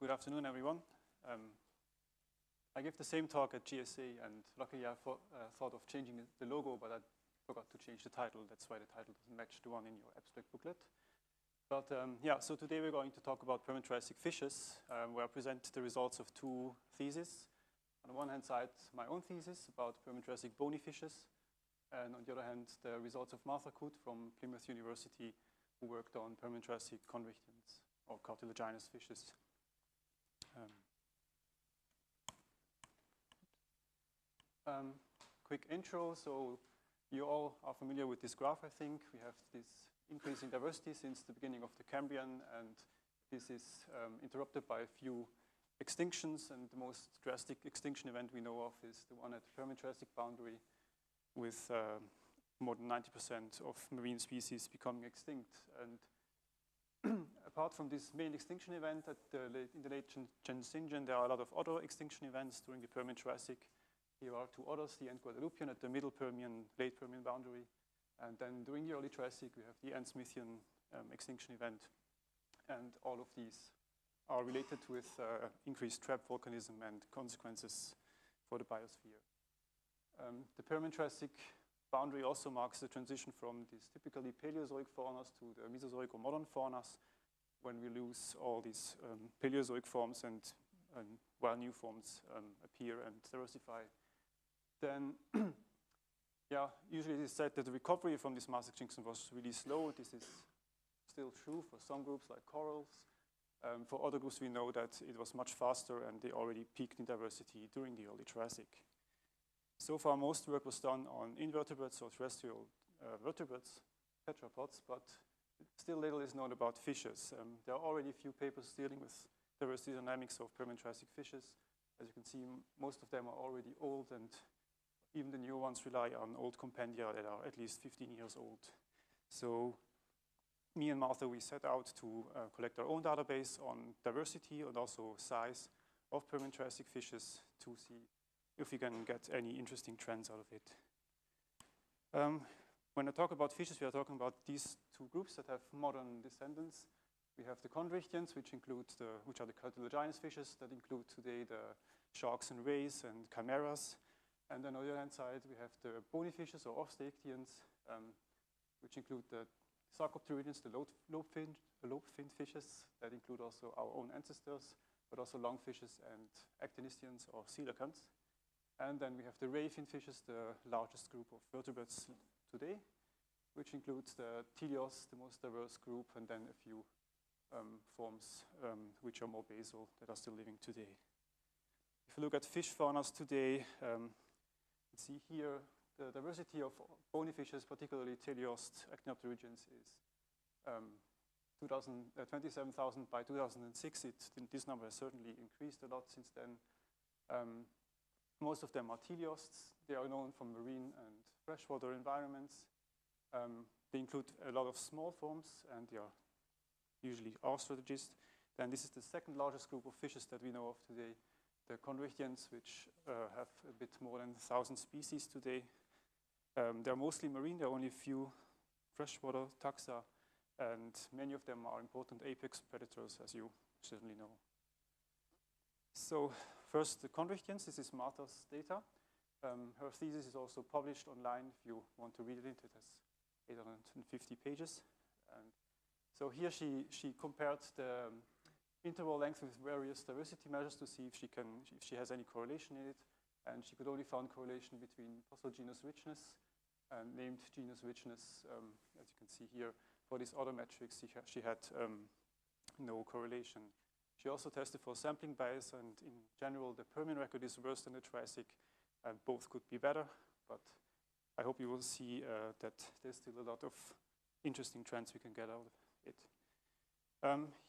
Good afternoon, everyone. I gave the same talk at GSA, and luckily I thought of changing the logo, but I forgot to change the title. That's why the title doesn't match the one in your abstract booklet. But so today we're going to talk about Permian-Triassic fishes, where I present the results of two theses. On the one hand side, my own thesis about Permian-Triassic bony fishes, and on the other hand, the results of Martha Koot from Plymouth University, who worked on Permian-Triassic chondrichthyans, or cartilaginous fishes. Quick intro. So you all are familiar with this graph, I think. We have this increase in diversity since the beginning of the Cambrian, and this is interrupted by a few extinctions, and the most drastic extinction event we know of is the one at the Permian-Triassic boundary, with more than 90% of marine species becoming extinct. And apart from this main extinction event in the late Genus, there are a lot of other extinction events during the Permian-Triassic. Here are two others, the end Guadalupian at the Middle Permian, Late Permian boundary. And then during the early Triassic, we have the end Smithian extinction event. And all of these are related with increased trap volcanism and consequences for the biosphere. The Permian-Triassic boundary also marks the transition from these typically Palaeozoic faunas to the Mesozoic or modern faunas, when we lose all these Paleozoic forms and new forms appear and diversify. Then, usually it is said that the recovery from this mass extinction was really slow. This is still true for some groups like corals. For other groups, we know that it was much faster, and they already peaked in diversity during the early Triassic. So far, most work was done on invertebrates or terrestrial vertebrates, tetrapods, but still little is known about fishes. There are already a few papers dealing with diversity dynamics of Permian-Triassic fishes. As you can see, most of them are already old, and even the new ones rely on old compendia that are at least 15 years old. So me and Martha, we set out to collect our own database on diversity and also size of Permian-Triassic fishes to see if we can get any interesting trends out of it. When I talk about fishes, we are talking about these two groups that have modern descendants. We have the chondrichthyans, which are the cartilaginous fishes that include today the sharks and rays and chimeras. And then on the other hand side, we have the bony fishes or osteichthyans, which include the sarcopterygians, the lobe-finned fishes that include also our own ancestors, but also lungfishes and actinistians or coelacanths. And then we have the ray-finned fishes, the largest group of vertebrates today, which includes the teleos, the most diverse group, and then a few forms which are more basal that are still living today. If you look at fish faunas today, you see here the diversity of bony fishes, particularly teleost actinopterygians, is 27,000 by 2006. This number has certainly increased a lot since then. Most of them are teleosts. They are known from marine and freshwater environments. They include a lot of small forms, and they are usually arthropterygists. Then this is the second largest group of fishes that we know of today, the chondrichthyans, which have a bit more than 1,000 species today. They're mostly marine. There are only a few freshwater taxa, and many of them are important apex predators, as you certainly know. So first, the chondrichthyans. This is Martha's data. Her thesis is also published online if you want to read it. It has 850 pages. And so here she compared the interval length with various diversity measures to see if she has any correlation in it. And she could only find correlation between fossil genus richness and named genus richness. As you can see here, for these other metrics, she had no correlation. She also tested for sampling bias, and in general, the Permian record is worse than the Triassic, and both could be better. But I hope you will see that there's still a lot of interesting trends we can get out of it.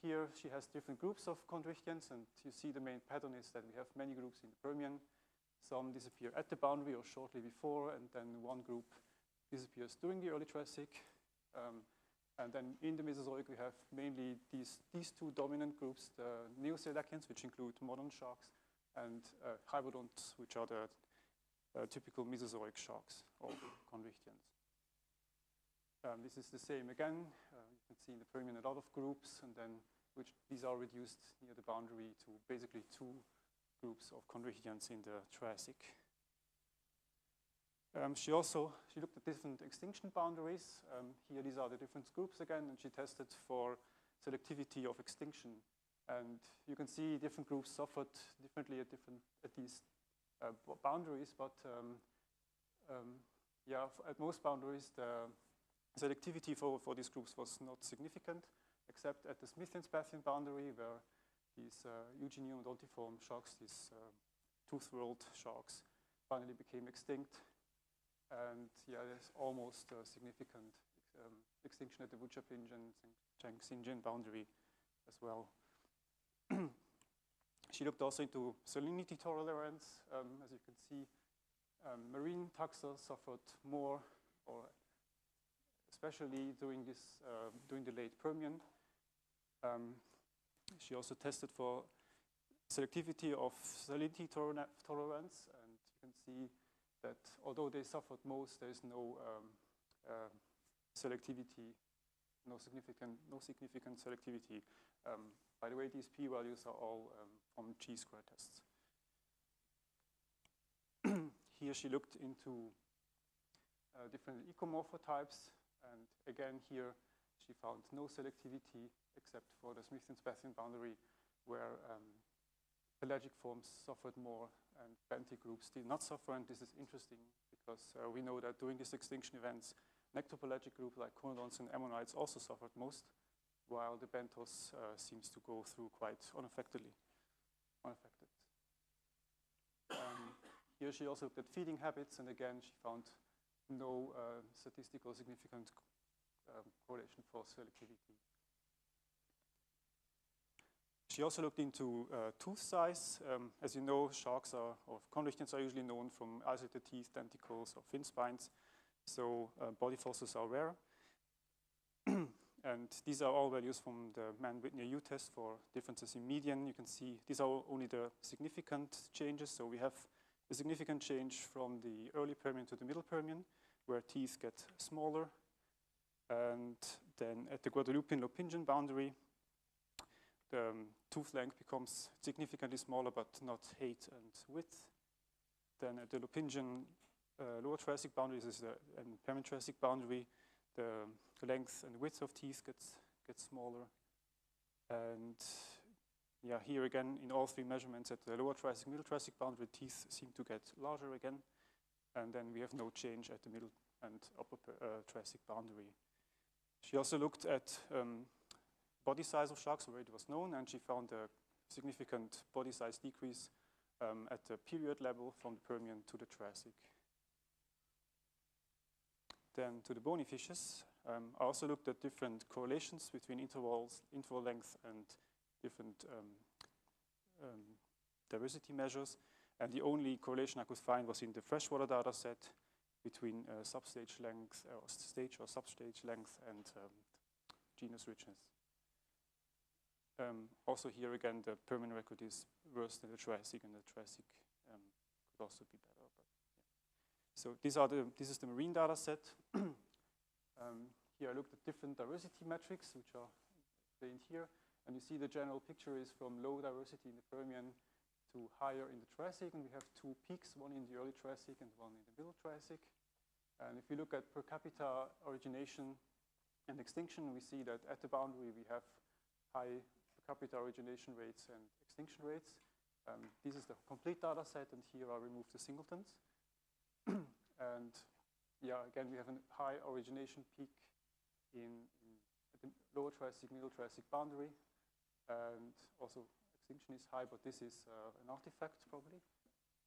Here she has different groups of chondrichthyans, and you see the main pattern is that we have many groups in the Permian. Some disappear at the boundary or shortly before, and then one group disappears during the early Triassic. And then in the Mesozoic, we have mainly these two dominant groups, the Neoselachians, which include modern sharks, and hybodonts, which are the typical Mesozoic sharks or chondrichthyans. This is the same again. You can see in the Permian a lot of groups, and then which these are reduced near the boundary to basically two groups of chondrichthyans in the Triassic. She looked at different extinction boundaries. Here, these are the different groups again, and she tested for selectivity of extinction. And you can see different groups suffered differently at these boundaries, but yeah, at most boundaries, the selectivity for these groups was not significant, except at the Smith-Pathian boundary, where these Eugeniodontiform sharks, these tooth-whorled sharks, finally became extinct. And yeah, there's almost a significant extinction at the Wuchapinjan and Changxinjian boundary as well. She looked also into salinity tolerance. As you can see, marine taxa suffered more, or especially during the late Permian. She also tested for selectivity of salinity tolerance, and you can see that although they suffered most, there is no selectivity, no significant selectivity. By the way, these p-values are all from chi-square tests. Here she looked into different ecomorphotypes, and again here she found no selectivity except for the Smith-Pathian boundary, where pelagic forms suffered more and benthic groups did not suffer. And this is interesting because we know that during these extinction events, nectopelagic groups like conodonts and ammonites also suffered most, while the benthos seems to go through quite unaffected. Here she also looked at feeding habits, and again she found no statistical significant correlation for selectivity. She also looked into tooth size. As you know, sharks or chondrichthyans are usually known from isolated teeth, denticles, or fin spines, so body fossils are rare. And these are all values from the Mann-Whitney-U test for differences in median. You can see these are only the significant changes. So we have a significant change from the early Permian to the Middle Permian, where teeth get smaller. And then at the Guadalupian-Lopingian boundary, the tooth length becomes significantly smaller, but not height and width. Then at the Lopingian lower Triassic boundary, this is the Permian-Triassic boundary, the length and width of teeth gets smaller. And yeah, here again, in all three measurements at the lower Triassic, Middle Triassic boundary, teeth seem to get larger again. And then we have no change at the Middle and Upper Triassic boundary. She also looked at body size of sharks, where it was known, and she found a significant body size decrease at the period level from the Permian to the Triassic. Then to the bony fishes, I also looked at different correlations between interval length and different diversity measures. And the only correlation I could find was in the freshwater data set between substage length, or stage or substage length, and genus richness. Also here again, the Permian record is worse than the Triassic, and the Triassic could also be better. But yeah. So this is the marine data set. Here I looked at different diversity metrics, which are explained here. And you see the general picture is from low diversity in the Permian to higher in the Triassic. And we have two peaks, one in the early Triassic and one in the middle Triassic. And if you look at per capita origination and extinction, we see that at the boundary we have high per capita origination rates and extinction rates. This is the complete data set, and here I removed the singletons. And yeah, again, we have a high origination peak in the lower Triassic, middle Triassic boundary. And also extinction is high, but this is an artifact probably.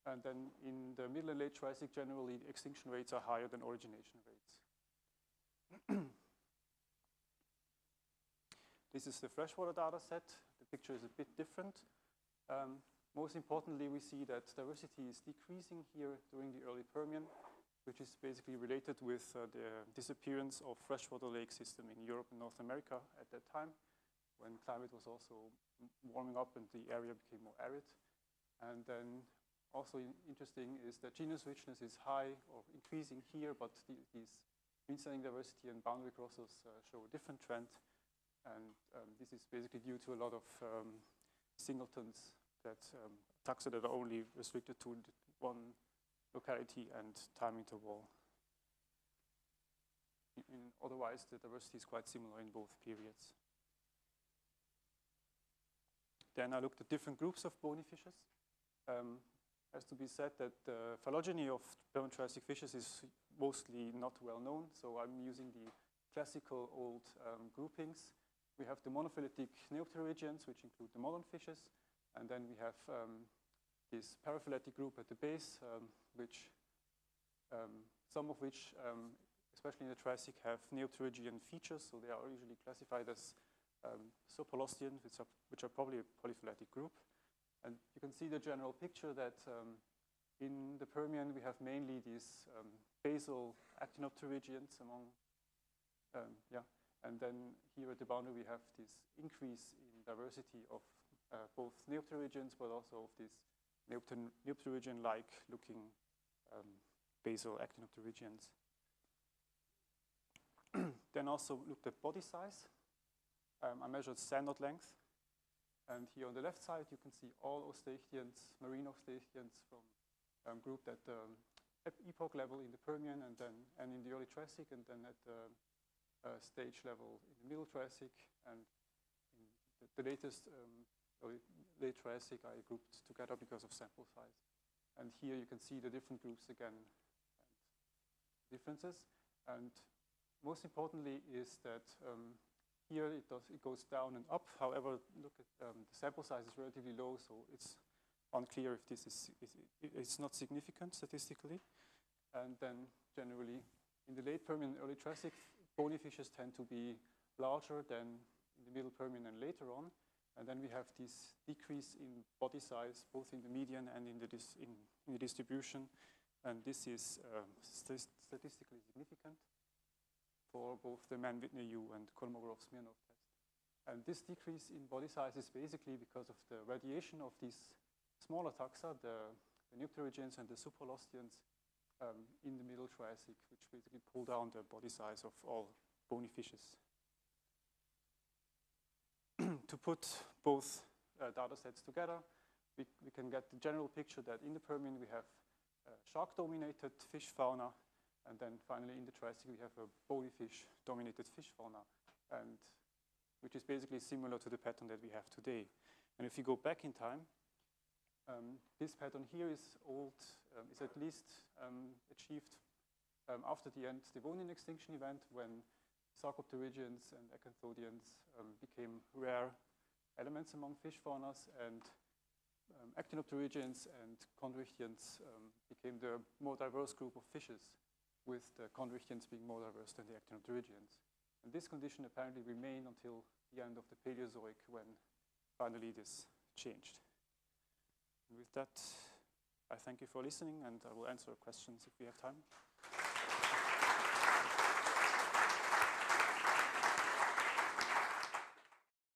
And then in the middle and late Triassic, generally, the extinction rates are higher than origination rates. This is the freshwater data set. The picture is a bit different. Most importantly, we see that diversity is decreasing here during the early Permian, which is basically related with the disappearance of freshwater lake system in Europe and North America at that time, when climate was also warming up and the area became more arid. And then also interesting is that genus richness is high or increasing here, but these mean setting diversity and boundary crossers show a different trend. And this is basically due to a lot of singletons that taxa that are only restricted to one locality and time interval. Otherwise, the diversity is quite similar in both periods. Then I looked at different groups of bony fishes. Has to be said that the phylogeny of Permian-Triassic fishes is mostly not well known, so I'm using the classical old groupings. We have the monophyletic Neopterygians, which include the modern fishes, and then we have this paraphyletic group at the base, some of which, especially in the Triassic, have Neopterygian features, so they are usually classified as subholostean, which are probably a polyphyletic group. And you can see the general picture that in the Permian we have mainly these basal actinopterygians and then here at the boundary we have this increase in diversity of both Neopterygians, but also of these Neopterygian-like looking basal actinopterygians. Then also looked at body size. I measured standard length. And here on the left side, you can see all osteichthyans, marine osteichthyans from grouped at the epoch level in the Permian and in the early Triassic, and then at the stage level in the Middle Triassic, and in the latest late Triassic I grouped together because of sample size. And here you can see the different groups again, and differences. And most importantly is that here it goes down and up. However, look at the sample size is relatively low, so it's unclear if this it's not significant statistically. And then generally, in the late Permian and early Triassic, bony fishes tend to be larger than in the Middle Permian and later on. And then we have this decrease in body size, both in the median and in the distribution. And this is statistically significant for both the Mann-Whitney-U and Kolmogorov-Smirnov test. And this decrease in body size is basically because of the radiation of these smaller taxa, the Neopterygians and the subholosteans in the Middle Triassic, which basically pull down the body size of all bony fishes. To put both data sets together, we can get the general picture that in the Permian we have shark-dominated fish fauna, and then finally in the Triassic we have a bony fish-dominated fish fauna, and which is basically similar to the pattern that we have today. And if you go back in time, this pattern here is at least achieved after the Devonian extinction event, when Sarcopterygians and Acanthodians became rare elements among fish faunas, and Actinopterygians and Chondrichthyans became the more diverse group of fishes, with the Chondrichthyans being more diverse than the Actinopterygians. And this condition apparently remained until the end of the Palaeozoic, when finally this changed. And with that, I thank you for listening, and I will answer questions if we have time.